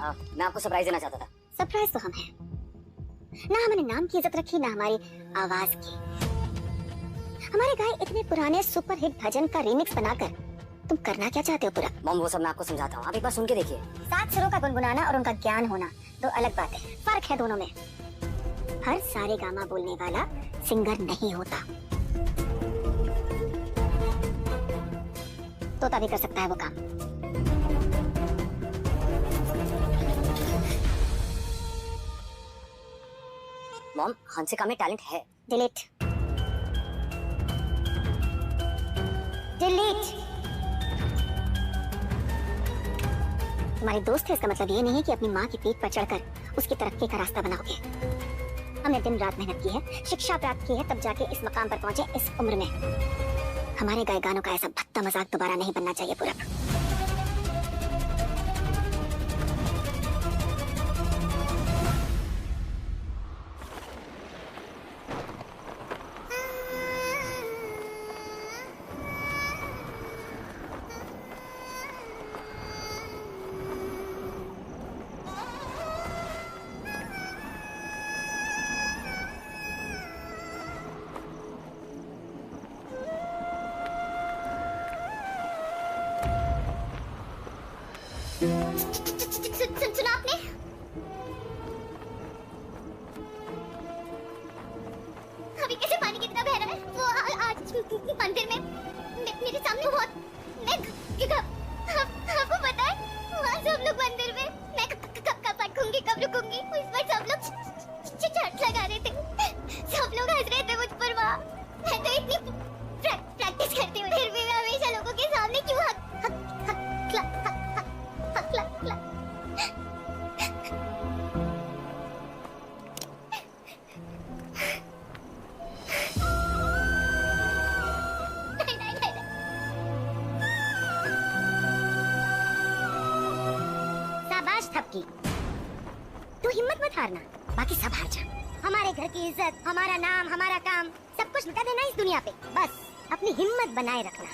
मैं आपको सरप्राइज देना चाहता था। सरप्राइज तो हम हैं ना, हमने नाम की इज्जत रखी ना हमारी आवाज की। हमारे गाए इतने पुराने सुपरहिट भजन का रीमिक्स बनाकर तुम करना क्या चाहते हो पूरा? मॉम वो सब मैं आपको समझाता हूँ, आप एक बार सुन के देखिए। 7 सुरों का गुनगुनाना और उनका ज्ञान होना दो अलग बात है, फर्क है दोनों में। हर सारे गामा बोलने वाला सिंगर नहीं होता। तोता भी कर सकता है वो काम। मॉम हंसिका में टैलेंट है। Delete delete. तुम्हारी दोस्त है इसका मतलब ये नहीं है कि अपनी माँ की पीठ पर चढ़कर उसकी तरक्की का रास्ता बनाओगे। हमने दिन रात मेहनत की है, शिक्षा प्राप्त की है, तब जाके इस मकाम पर पहुंचे इस उम्र में। हमारे गाए गानों का ऐसा भद्दा मजाक दोबारा नहीं बनना चाहिए पूरा। सुना आपने? अभी कैसे पानी कितना बह रहा है? वो आज मंदिर में मेरे सामने बहुत आपको पता है वहाँ सब लोग मंदिर में मैं कब बैठूंगी कब रुकूंगी उस पर सब लोग चट लगा रहे थे, सब लोग हंस रहे थे मुझ पर। वहाँ मैं तो इतनी प्रैक्टिस करती हूँ फिर भी मैं हमेशा लोगों के सामने क्यों थपकी। तू हिम्मत मत हारना, बाकी सब हार जा। हमारे घर की इज्जत, हमारा नाम, हमारा काम, सब कुछ लुटा देना इस दुनिया पे। बस अपनी हिम्मत बनाए रखना।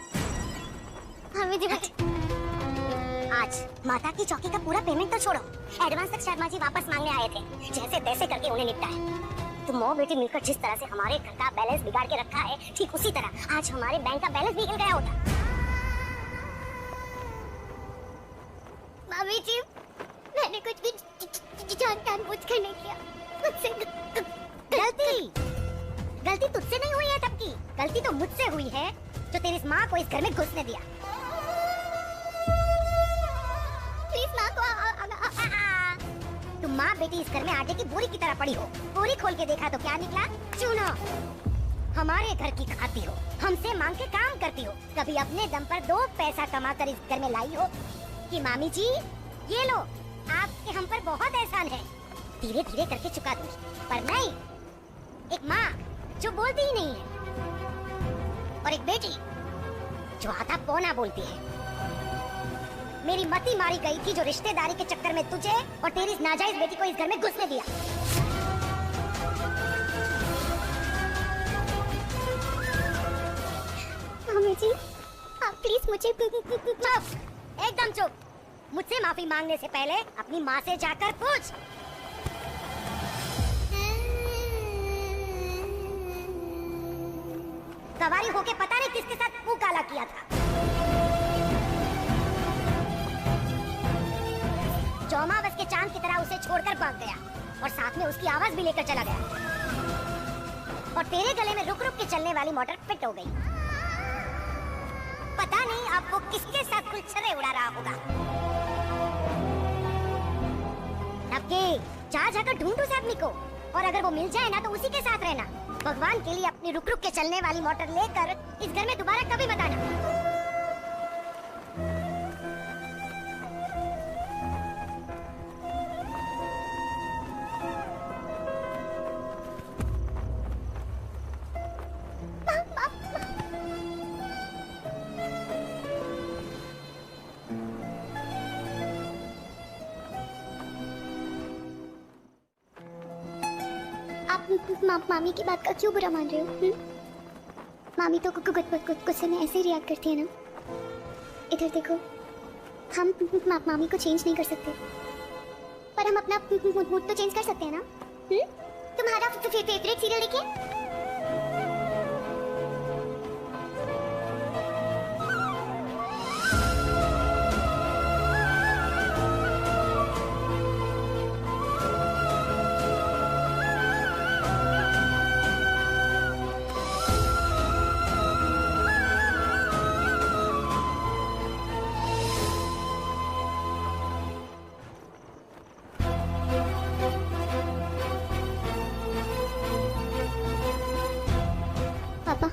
हमें जी आज माता की चौकी का पूरा पेमेंट तो छोड़ो, एडवांस तक शर्मा जी वापस मांगने आए थे, जैसे तैसे करके उन्हें निपटाया। तुम मौ बेटी मिलकर जिस तरह से हमारे घर का बैलेंस बिगाड़ के रखा है, ठीक उसी तरह आज हमारे बैंक का बैलेंस भी हिल गया होता। मामी जी मैंने कुछ भी जानबूझ कर नहीं किया, मुझसे गलती तुझसे नहीं हुई है तब की, गलती तो मुझसे हुई है जो तेरी माँ को इस घर में घुसने दिया। प्लीज माँ को तुम माँ बेटी इस घर में आटे की बोरी की तरह पड़ी हो, बोरी खोल के देखा तो क्या निकला? चूना। हमारे घर की खाती हो, हमसे मांग के काम करती हो, कभी अपने दम पर 2 पैसा कमा कर इस घर में लाई हो कि मामी जी ये लो आपके हम पर बहुत एहसान है, धीरे धीरे करके चुका दूंगी। पर नहीं, एक माँ जो बोलती ही नहीं है और एक बेटी जो आधा पौना बोलती है। मेरी मती मारी गई थी जो रिश्तेदारी के चक्कर में तुझे और तेरी इस नाजायज बेटी को इस घर में घुसने दिया। मम्मी जी आप प्लीज मुझे चुप, एकदम चुप। मुझसे माफी मांगने से पहले अपनी माँ से जाकर पूछ। सवारी होके पता नहीं किसके साथ मुंह काला किया था। चौमावस के चांद की तरह उसे छोड़कर भाग गया और साथ में उसकी आवाज भी लेकर चला गया, और तेरे गले में रुक रुक के चलने वाली मोटर फिट हो गई। पता नहीं अब वो किसके साथ गुलछर्रे उड़ा रहा होगा। जा जाकर ढूंढ उस आदमी को, और अगर वो मिल जाए ना तो उसी के साथ रहना। भगवान के लिए अपनी रुक रुक के चलने वाली मोटर लेकर इस घर में दोबारा कभी मत आना। मामी की बात का क्यों बुरा मान रहे हो? मामी तो गुस्से में ऐसे ही रिएक्ट करती है ना। इधर देखो, हम मामी को चेंज नहीं कर सकते, पर हम अपना मूड तो चेंज कर सकते हैं ना? तुम्हारा फेवरेट सीरियल देखिए। पापा,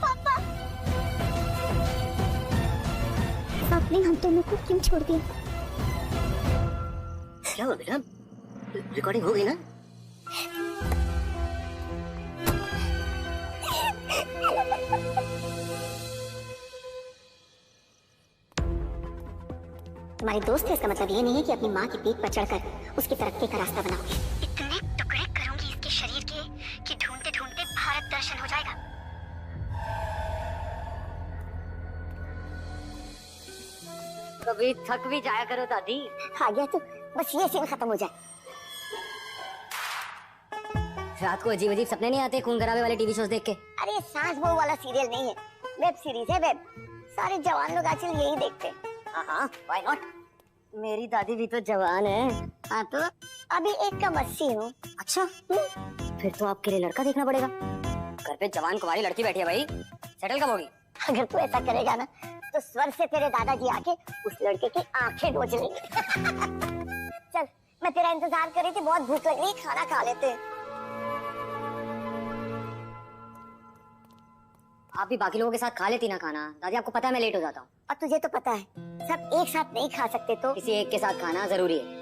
पापा, आपने हम दोनों को क्यों छोड़ दिया? क्या हुआ बेटा? रिकॉर्डिंग हो गई ना? तुम्हारी दोस्त है इसका मतलब ये नहीं है कि अपनी माँ की पीठ पर चढ़कर उसकी तरक्की का रास्ता बनाओगे। इतने टुकड़े करूंगी इसके शरीर के कि ढूंढते ढूंढते भारत दर्शन हो जाएगा। कभी थक भी जाया करो दादी। आ गया तो बस ये सीन खत्म हो जाए। रात को अजीब अजीब सपने नहीं आते खून खराबे वाले टीवी शोज देख के? अरे सास बहू वाला सीरियल नहीं है, वेब सीरीज है। वेब सारे जवान लोग आजकल यही देखते हैं। हाँ, व्हाई नॉट? मेरी दादी भी तो जवान है। हाँ तो अभी 81 हूँ। अच्छा, फिर तो आपके लिए लड़का देखना पड़ेगा। घर पे जवान कुमारी लड़की बैठी है भाई, सेटल कब होगी? अगर तू ऐसा करेगा ना तो स्वर से तेरे दादाजी आके उस लड़के की आंखें नोच लेंगे। चल, मैं तेरा इंतजार कर रही थी, बहुत भूख लग रही है, खाना खा लेते हैं। आप भी बाकी लोगों के साथ खा लेती ना खाना। दादी आपको पता है मैं लेट हो जाता हूँ। और तुझे तो पता है सब एक साथ नहीं खा सकते, तो किसी एक के साथ खाना जरूरी है।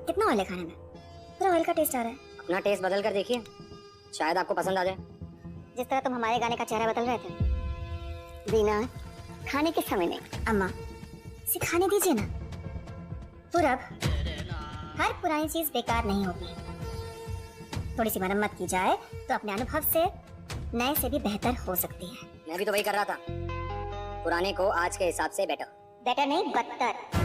कितना ऑयल है खाने में? पूरा ऑयल का टेस्ट आ रहा है। अपना टेस्ट बदल कर देखिए, शायद आपको पसंद आ जाए। जिस तरह तुम हमारे गाने का चेहरा बदल रहे थे। दीना, खाने के समय नहीं, अम्मा सिखाने दीजिए ना। पूरब, हर पुरानी चीज बेकार नहीं होती। थोड़ी सी मरम्मत की जाए तो अपने अनुभव से नए से भी बेहतर हो सकती है। मैं भी तो वही कर रहा था, पुराने को आज के हिसाब से बेटर। बेटर नहीं, बदतर।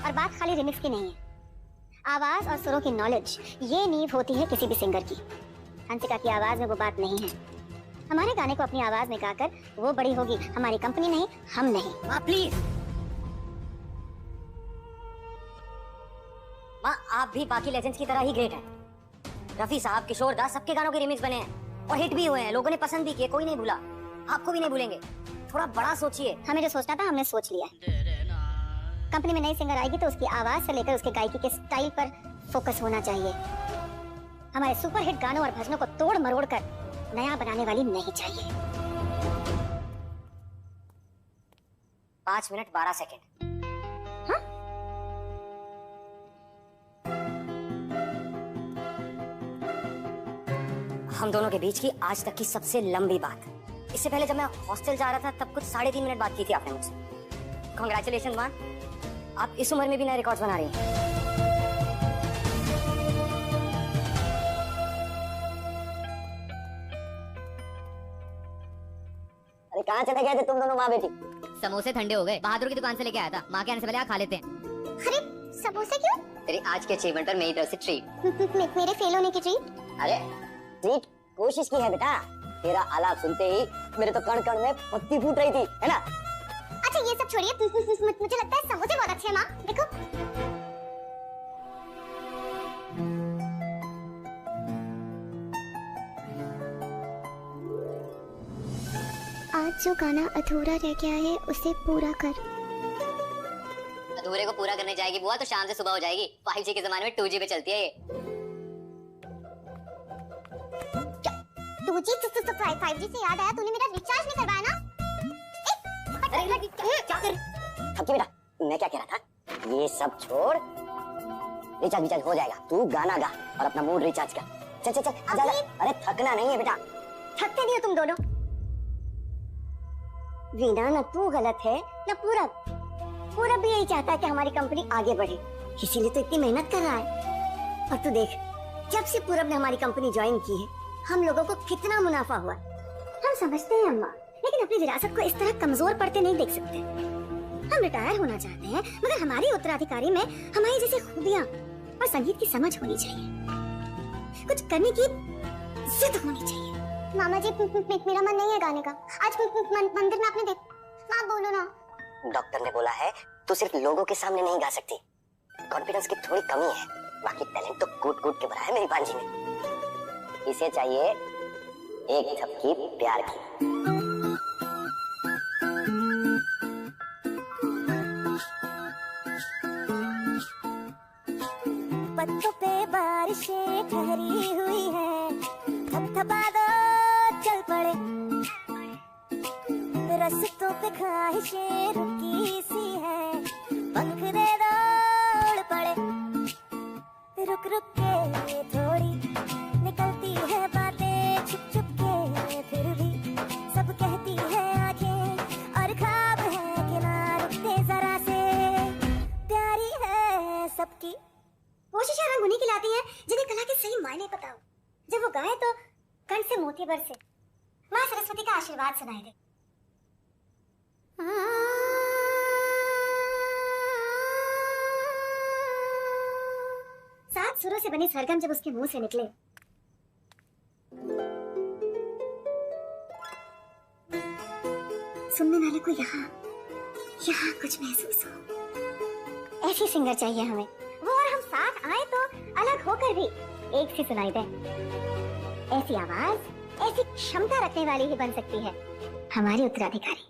और बात खाली रिमिक्स की नहीं है, आवाज और सुरों की नॉलेज ये नींव होती है किसी भी सिंगर की। हंसिका की आवाज में वो बात नहीं है। हमारे गाने को अपनी आवाज में गाकर वो बड़ी होगी, हमारी कंपनी नहीं, हम नहीं। माँ प्लीज, माँ आप भी बाकी लेजेंड्स की तरह ही ग्रेट है। रफी साहब, किशोर दास, सबके गानों के रिमिक्स बने हैं और हिट भी हुए हैं। लोगों ने पसंद भी किए, कोई नहीं भूला। आपको भी नहीं भूलेंगे। थोड़ा बड़ा सोचिए। हमें जो सोचना था हमने सोच लिया। कंपनी में नई सिंगर आएगी तो उसकी आवाज से लेकर उसके गायकी के स्टाइल पर फोकस होना चाहिए। हमारे सुपरहिट गानों और भजनों को तोड़ मरोड़ कर नया बनाने वाली नहीं चाहिए। 5 मिनट 12 सेकेंड। हाँ? हम दोनों के बीच की आज तक की सबसे लंबी बात। इससे पहले जब मैं हॉस्टल जा रहा था तब कुछ 3.5 मिनट बात की थी आपने मुझसे। कांग्रेचुलेशन मां, आप इस उम्र में भी नए रिकॉर्ड्स बना रही हैं। अरे कहाँ चले गए थे तुम दोनों माँ बेटी? समोसे ठंडे हो गए, बहादुर की दुकान से लेके आया था। माँ के आने से पहले खा लेते हैं। अरे समोसे क्यों? तेरे आज के अचीवमेंट पर मेरी तरफ से ट्रीट। मेरे फेल होने की ट्रीट? अरे ट्रीट कोशिश की है बेटा। तेरा आलाप सुनते ही मेरे तो कण कण में पत्ती फूट रही थी, है ना? अच्छा ये सब छोड़िए, मुझे लगता है समोसे बहुत अच्छे हैं माँ, देखो। आज जो गाना अधूरा रह गया है उसे पूरा कर। अधूरे को पूरा करने जाएगी बुआ तो शाम से सुबह हो जाएगी। 5G के जमाने में 2G पे चलती है ये। 2G तो 5G से याद आया, तूने मेरा रिचार्ज नहीं करवाया ना? क्या कर? थकी बेटा, मैं क्या कह रहा था? ये सब छोड़ रिचार्ज हो जाएगा। तू गाना गा और अपना मूड रिचार्ज कर। चल चल चल जा, जा। अरे थकना नहीं है बेटा। थकते नहीं हो तुम दोनों। वीना, ना तू गलत है ना पूरब। पूरब भी यही चाहता है कि हमारी कंपनी आगे बढ़े, इसीलिए तो इतनी मेहनत कर रहा है। और तू देख, जब से पूरब ने हमारी कंपनी ज्वाइन की है, हम लोगों को कितना मुनाफा हुआ। हम समझते हैं अम्मा, लेकिन अपनी विरासत को इस तरह कमजोर पड़ते नहीं देख सकते। हम रिटायर होना चाहते हैं, मगर हमारी उत्तराधिकारी में हमारी जैसी खूबियां और संगीत की समझ होनी चाहिए। कुछ करने की जिद होनी चाहिए। मामा जी, मेरा मन नहीं है गाने का। आज मंदिर में आपने देख। माँ बोलो ना। डॉक्टर ने बोला है तू सिर्फ लोगों के सामने नहीं गा सकती। कॉन्फिडेंस की थोड़ी कमी है, बाकी टैलेंट तो कूट कूट के भरा है मेरी भांजी में। इसे चाहिए एक झपकी प्यार की। पत्तों पे बारिशें ठहरी हुई है, थपथपा दो चल पड़े। रस्तों पे ख्वाहिशें रुकी सी है, पंख दे दो उड़ पड़े। रुक रुक के थोड़ी निकलती है बातें, छुप छुप के फिर भी सब कहती है आंखें। और ख्वाब है कि ना रुकते जरा से, प्यारी है सबकी। कोशिशें रंग उन्हीं की लाती है जिन्हें कला के सही मायने पता हो। जब वो गाए तो कंठ से मोती बरसे। माँ सरस्वती का आशीर्वाद सुनाई दे। सात सुरों से बनी सरगम जब उसके मुंह से निकले, सुनने वाले को यहाँ कुछ महसूस हो। ऐसी सिंगर चाहिए हमें, वो और हम साथ आए तो अलग होकर भी एक सी सुनाई दे। ऐसी आवाज, ऐसी क्षमता रखने वाली ही बन सकती है हमारी उत्तराधिकारी।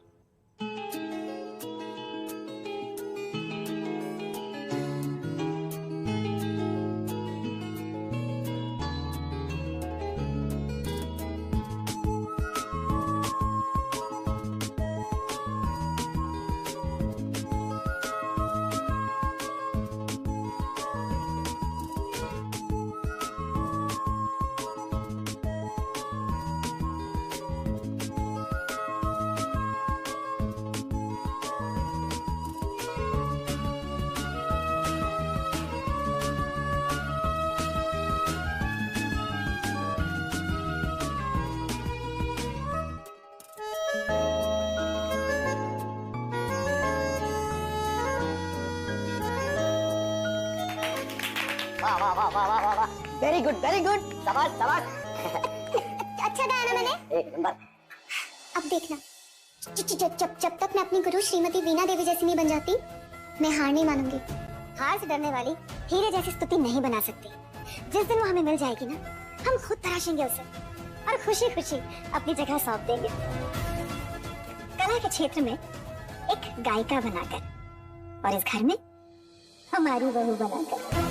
वाह वाह वाह वाह वाह वाह, वेरी गुड शाबाश शाबाश। अच्छा गाया ना मैंने? एक नंबर। अब देखना, जब तक मैं अपनी गुरु श्रीमती वीणा देवी जैसी नहीं बन जाती, मैं हार नहीं मानूंगी। हार से डरने वाली हीरे जैसी स्तुति नहीं बना सकती। जिस दिन वो हमें मिल जाएगी ना, हम खुद तराशेंगे उसे और खुशी खुशी अपनी जगह सौंप देंगे, कला के क्षेत्र में एक गायिका बनाकर और इस घर में हमारी बहू बनाकर।